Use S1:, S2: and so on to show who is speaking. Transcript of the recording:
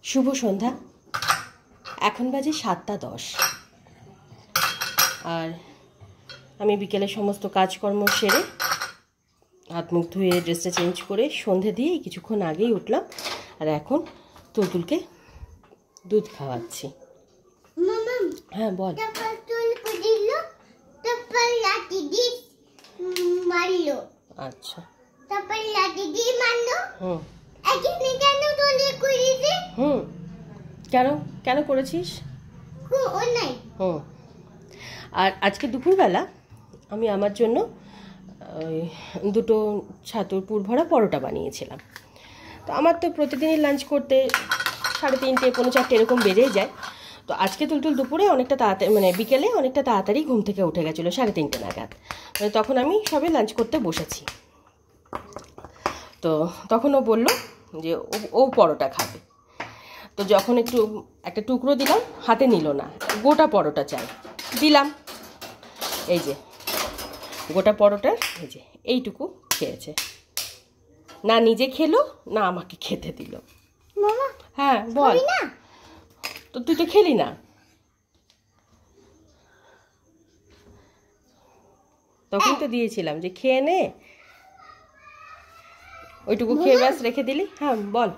S1: শুভ সন্ধ্যা। এখন বাজে 7:10 আর আমি বিকেলে সমস্ত কাজকর্ম সেরে হাত মুখ ধুয়ে ড্রেসটা চেঞ্জ করে সন্ধে দিয়ে কিছুক্ষণ আগেই উঠলাম। আর এখন তুলতুলকে দুধ খাওয়াচ্ছি। হ্যাঁ বল। আচ্ছা কেন কেন করেছিস? আর আজকে দুপুরবেলা আমি আমার জন্য দুটো ছাতুর পুর ভরা পরোটা বানিয়েছিলাম। তো আমার তো প্রতিদিনই লাঞ্চ করতে 3:30 পৌনে 4 এরকম বেজেই যায়। তো আজকে তুলতুল দুপুরে অনেকটা তাড়াতাড়ি মানে বিকেলে অনেকটা তাড়াতাড়ি ঘুম থেকে উঠে গেছিলো 3:30 নাগাদ। মানে তখন আমি সবে লাঞ্চ করতে বসেছি। তো তখন ও বলল যে ও পরোটা খাবে। তো যখন একটা টুকরো দিলাম হাতে নিল না, গোটা পরোটা চাই। দিলাম, এই যে গোটা পরোটার এই যে এইটুকু খেয়েছে। না নিজে খেলো না আমাকে খেতে দিল। হ্যাঁ বল। তো তুই তো খেলি না। তখন তো দিয়েছিলাম যে খেয়ে নে, ওইটুকু খেয়ে ব্যাস রেখে দিলি। হ্যাঁ বল।